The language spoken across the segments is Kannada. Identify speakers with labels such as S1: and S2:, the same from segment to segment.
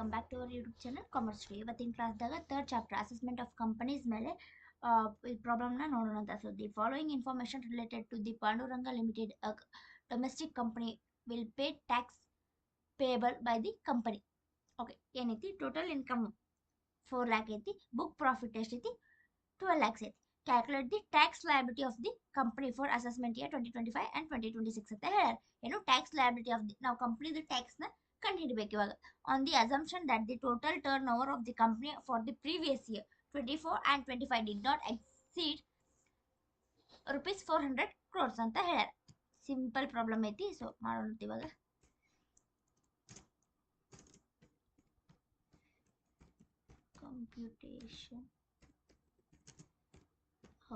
S1: Welcome back to our YouTube channel commerce study. ಇವತ್ತಿನ ಕ್ಲಾಸ್ದಾಗ third chapter assessment of companies ಮೇಲೆ ಈ ಪ್ರಾಬ್ಲಮ್ನ ನೋಡೋಣ ಅಂತ. So the following information related to the Panduranga limited domestic company will pay tax payable by the company. Okay, ಏನೈತಿ ಟೋಟಲ್ ಇನ್ಕಮ್ 4 lakh ಐತಿ, ಬುಕ್ ಪ್ರಾಫಿಟ್ ಎಷ್ಟೈತಿ 12 lakhs ಐತಿ. Calculate the tax liability of the company for assessment year 2025 and 2026 ಅಂತ ಹೇಳ್ಯಾರ. ಏನು ಟ್ಯಾಕ್ಸ್ ಲಯಬಿಲಿಟಿ ಆಫ್ ದಿ ನಾವು ಕಂಪ್ನಿದು ಟ್ಯಾಕ್ಸ್ನ ಕಂಡುಹಿಡಬೇಕು ಇವಾಗ. On the assumption that the total turnover of the company for the previous year 24 and 25 did not exceed rupees 400 crores ಅಂತ ಹೇಳ್ಯಾರ. ಸಿಂಪಲ್ ಪ್ರಾಬ್ಲಮ್ ಐತಿ. ಸೊ ಮಾಡೋಣ ಇವಾಗ. Computation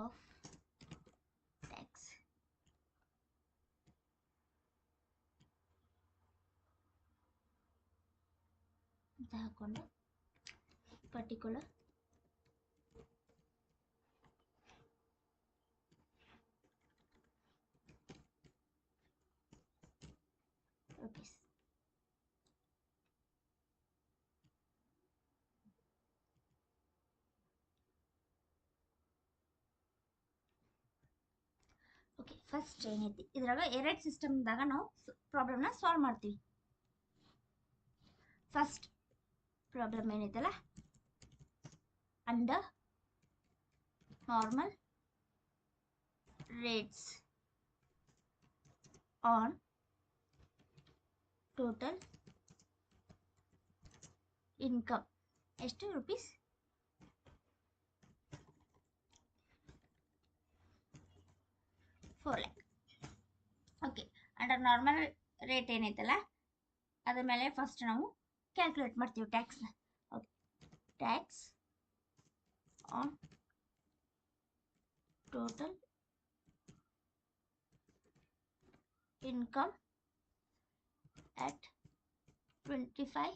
S1: of tax. ಅಂತ ಹಾಕೊಂಡು ಪರ್ಟಿಕ್ಯುಲರ್ rupees. ಓಕೆ, ಫಸ್ಟ್ ಏನೈತಿ ಇದ್ರಾಗ ಎರಡು ಸಿಸ್ಟಮ್ದಾಗ ನಾವು ಪ್ರಾಬ್ಲಮ್ನ ಸಾಲ್ವ್ ಮಾಡ್ತೀವಿ. ಫಸ್ಟ್ ಪ್ರಾಬ್ಲಮ್ ಏನೈತಲ್ಲ, under normal rates on total income ಎಷ್ಟು rupees 4 lakh. Okay, under normal rate ಏನೈತಲ್ಲ ಅದ್ರ ಮೇಲೆ ಫಸ್ಟ್ ನಾವು ಕ್ಯಾಲ್ಕುಲೇಟ್ ಮಾಡ್ತೀವಿ ಟ್ಯಾಕ್ಸ್ನ. Okay, tax on total income at 25.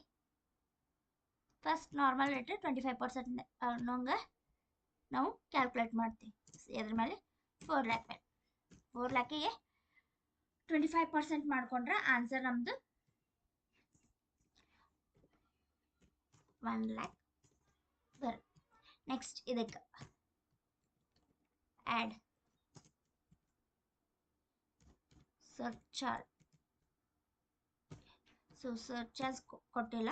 S1: First normal rate 25% ಅನ್ನೋಂಗೆ ನಾವು ಕ್ಯಾಲ್ಕುಲೇಟ್ ಮಾಡ್ತೀವಿ. ಅದ್ರ ಮೇಲೆ 4 lakh ಮೇಲೆ 4 lakhಗೆ 25% ಮಾಡ್ಕೊಂಡ್ರೆ ಆನ್ಸರ್ ನಮ್ದು 1 lakh ಬರುತ್ತೆ. ನೆಕ್ಸ್ಟ್ ಇದಕ್ಕೆ ಆ್ಯಡ್ ಸರ್ಚಾರ್ಜ್. ಸೊ ಸರ್ಚಾರ್ಜ್ ಕೊಟ್ಟಿಲ್ಲ,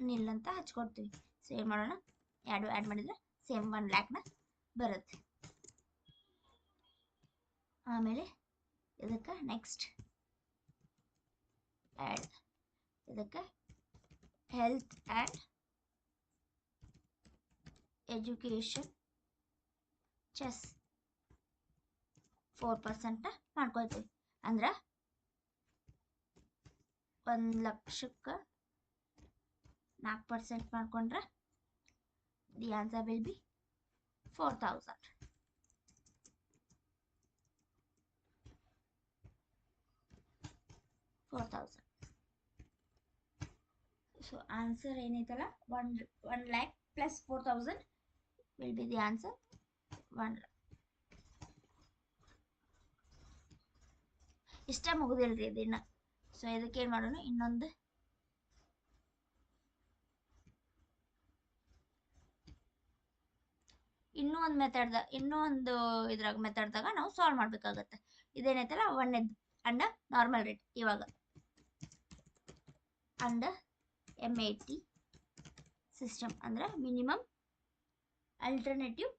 S1: ನಿಲ್ ಅಂತ ಹಚ್ಕೊಡ್ತೀವಿ. ಸೊ ಏನು ಮಾಡೋಣ, ಆ್ಯಡ್ ಮಾಡಿದ್ರೆ ಸೇಮ್ 1 lakhನ ಬರುತ್ತೆ. ಆಮೇಲೆ ಇದಕ್ಕೆ ನೆಕ್ಸ್ಟ್ ಆ್ಯಡ್ ಇದಕ್ಕೆ ಹೆಲ್ತ್ ಆ್ಯಂಡ್ ಎಜುಕೇಷನ್ ಚೆಸ್ 4% ಮಾಡ್ಕೊಳ್ತೀವಿ. ಅಂದ್ರೆ 1 ಲಕ್ಷಕ್ಕೆ 4% ಮಾಡ್ಕೊಂಡ್ರೆ the answer will be 4,000. So answer ಏನೈತಲ್ಲ 1 lakh plus 4,000 will be the answer 1 lakh. ಇಷ್ಟ ಮುಗಿದಿಲ್ರಿ ಇದನ್ನ. ಸೊ ಇದಕ್ಕೆ ಏನು ಮಾಡೋಣ, ಇನ್ನೊಂದು ಇದ್ರಾಗ ಮೆಥಡ್ದಾಗ ನಾವು ಸಾಲ್ವ್ ಮಾಡ್ಬೇಕಾಗತ್ತೆ. ಇದೇನೈತಲ್ಲ ಒಂದೇದು ಅಂಡರ್ ನಾರ್ಮಲ್ ರೇಟ್. ಇವಾಗ ಅಂಡರ್ MAT ಸಿಸ್ಟಮ್ ಅಂದ್ರೆ ಮಿನಿಮಮ್ ಅಲ್ಟರ್ನೇಟಿವ್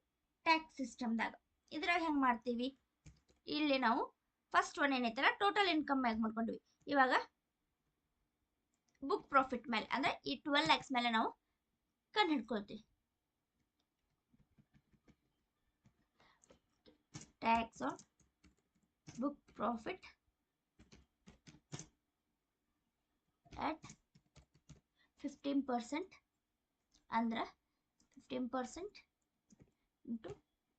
S1: ಟ್ಯಾಕ್ಸ್ ಸಿಸ್ಟಮ್ದಾಗ ಇದ್ರಾಗ ಹೆಂಗೆ ಮಾಡ್ತೀವಿ, ಇಲ್ಲಿ ನಾವು ಫಸ್ಟ್ ಒನ್ ಏನೈತಲ್ಲ ಟೋಟಲ್ ಇನ್ಕಮ್ ಮ್ಯಾಗ ಮಾಡ್ಕೊಂಡ್ವಿ. ಇವಾಗ ಬುಕ್ ಪ್ರಾಫಿಟ್ ಮೇಲೆ ಅಂದ್ರೆ ಈ 12 lakhs ಮೇಲೆ ನಾವು ಕಂಡು ಹಿಡ್ಕೊಳ್ತೀವಿ. Tax on book profit at 15% ಅಂದ್ರೆ 15% into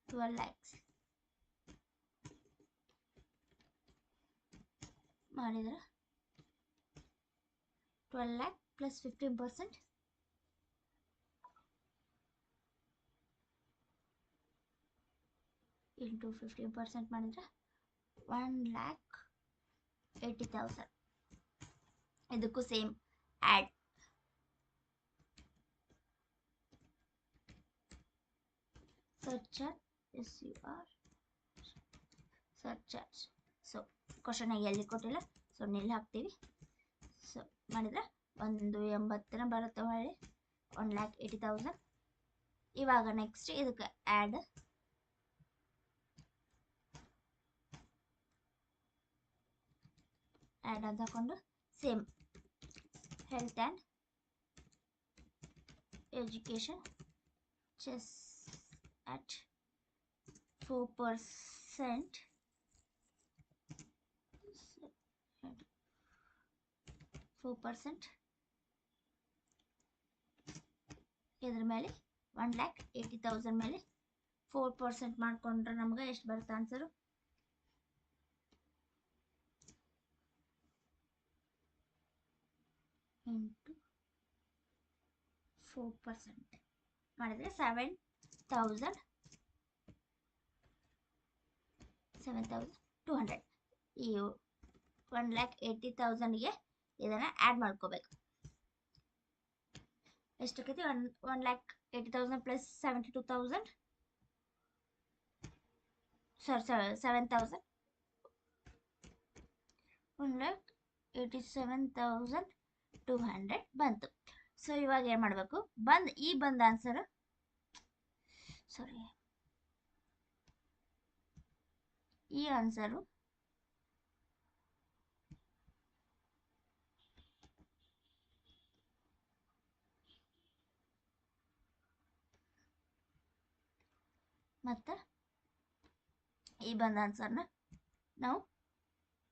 S1: 12 lakhs ಮಾಡಿದ್ರೆ 12 lakh plus 15% into 15% ಮಾಡಿದ್ರೆ 1,80,000. ಇದಕ್ಕೂ same add surcharge surcharge. So question ಎಲ್ಲಿ ಕೊಟ್ಟಿಲ್ಲ, ಸೊ ನಿಲ್ ಹಾಕ್ತೀವಿ. ಸೊ ಮಾಡಿದ್ರೆ 180 ಬರುತ್ತೆ ಹೊಳ್ಳಿ 1,80,000. ಇವಾಗ ನೆಕ್ಸ್ಟ್ ಇದಕ್ಕೆ ಆ್ಯಡ್ ಅಂತ ಹಾಕೊಂಡು same health and education chess at 4%. 4% ಇದ್ರ ಮೇಲೆ 1,80,000 ಮೇಲೆ 4% ಮಾಡ್ಕೊಂಡ್ರೆ ನಮ್ಗೆ ಎಷ್ಟು ಬರುತ್ತೆ ಆನ್ಸರು? ಇಂಟು 4% ಮಾಡಿದ್ರೆ 7,200. ಈ 1,80,000ಗೆ ಇದನ್ನ ಆ್ಯಡ್ ಮಾಡ್ಕೋಬೇಕು. ಎಷ್ಟಕ್ಕೈತಿ? 1,80,000 ಪ್ಲಸ್ 72,000, ಸಾರಿ 7,000, 1,87,200 ಬಂತು. ಸೊ ಇವಾಗ ಏನು ಮಾಡಬೇಕು? ಬಂದ ಆನ್ಸರ್, ಸಾರಿ ಈ ಆನ್ಸರು ಮತ್ತು ಈ ಬಂದ ಆನ್ಸರ್ನ ನಾವು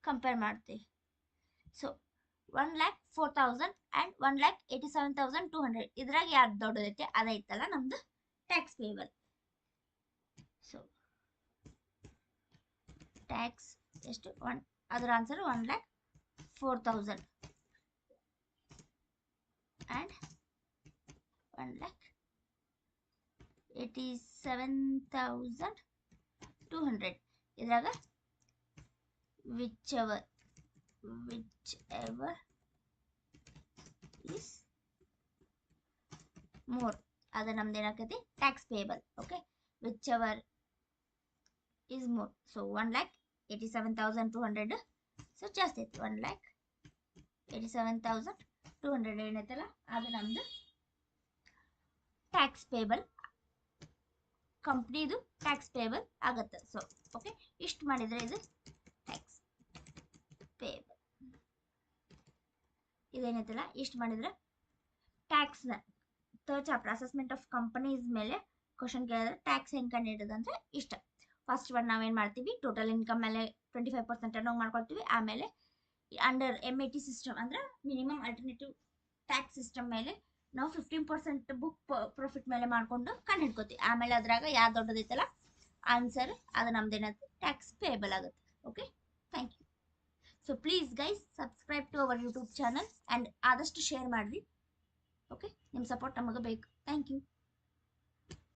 S1: ಕಂಪೇರ್ ಮಾಡ್ತೀವಿ. ಸೊ 1,04,000 ಆ್ಯಂಡ್ 1,87,200 ಇದ್ರಾಗ ಯಾವ್ದು ದೊಡ್ಡದೈತೆ ಅದೈತಲ್ಲ ನಮ್ದು ಟ್ಯಾಕ್ಸ್ ಪೇಬಲ್. ಸೊ ಟ್ಯಾಕ್ಸ್ ಎಷ್ಟು? ಅದರ ಆನ್ಸರ್ 1,04,000 ಆ್ಯಂಡ್ 1,87,200 ಇದ್ರಾಗ ವಿಚ್ ಎವರ್ is more ಅದು ನಮ್ದು ಏನಾಗ್ತೈತಿ? Tax payable. Okay, whichever is more. So 1,87,200 so ಜಾಸ್ತಿ ಐತಿ. 1,87,200 ಏನೈತಲ್ಲ ಅದು ನಮ್ದು ಟ್ಯಾಕ್ಸ್ ಪೇಬಲ್, ಕಂಪ್ನಿದು ಟ್ಯಾಕ್ಸ್ ಪೇಬಲ್ ಆಗುತ್ತೆ. ಸೊ ಓಕೆ, ಇಷ್ಟು ಮಾಡಿದರೆ ಇದು ಟ್ಯಾಕ್ಸ್ ಪೇಬಲ್. ಇದೇನೈತಲ್ಲ ಇಷ್ಟು ಮಾಡಿದ್ರೆ ಟ್ಯಾಕ್ಸ್ನ third chapter assessment of companies ಮೇಲೆ ಕ್ವಶನ್ ಕೇಳಿದ್ರೆ ಟ್ಯಾಕ್ಸ್ ಹೆಂಗೆ ಕಂಡುಹಿಡಿಯೋದು ಅಂದರೆ ಇಷ್ಟ. ಫಸ್ಟ್ ಒನ್ ನಾವೇನು ಮಾಡ್ತೀವಿ? ಟೋಟಲ್ ಇನ್ಕಮ್ ಮೇಲೆ 25% ಅನ್ನೋ ಮಾಡ್ಕೊಳ್ತೀವಿ. ಆಮೇಲೆ ಅಂಡರ್ MAT ಸಿಸ್ಟಮ್ ಅಂದ್ರೆ ಮಿನಿಮಮ್ ಆಲ್ಟರ್ನೇಟಿವ್ ಟ್ಯಾಕ್ಸ್ ಸಿಸ್ಟಮ್ ಮೇಲೆ ನಾವು 15% ಬುಕ್ ಪ್ರಾಫಿಟ್ ಮೇಲೆ ಮಾಡ್ಕೊಂಡು ಕಂಡು ಹಿಡ್ಕೋತೀವಿ. ಆಮೇಲೆ ಅದ್ರಾಗ ಯಾವ್ದು ದೊಡ್ಡದೈತಲ್ಲ ಆನ್ಸರ್ ಅದು ನಮ್ದೇನಂತ ಟ್ಯಾಕ್ಸ್ ಪೇಬಲ್ ಆಗುತ್ತೆ. Okay, thank you. So please guys subscribe to our YouTube channel and ಆದಷ್ಟು ಶೇರ್ ಮಾಡಿರಿ. ಓಕೆ, ನಿಮ್ಮ ಸಪೋರ್ಟ್ ನಮಗೆ ಬೇಕು. Thank you.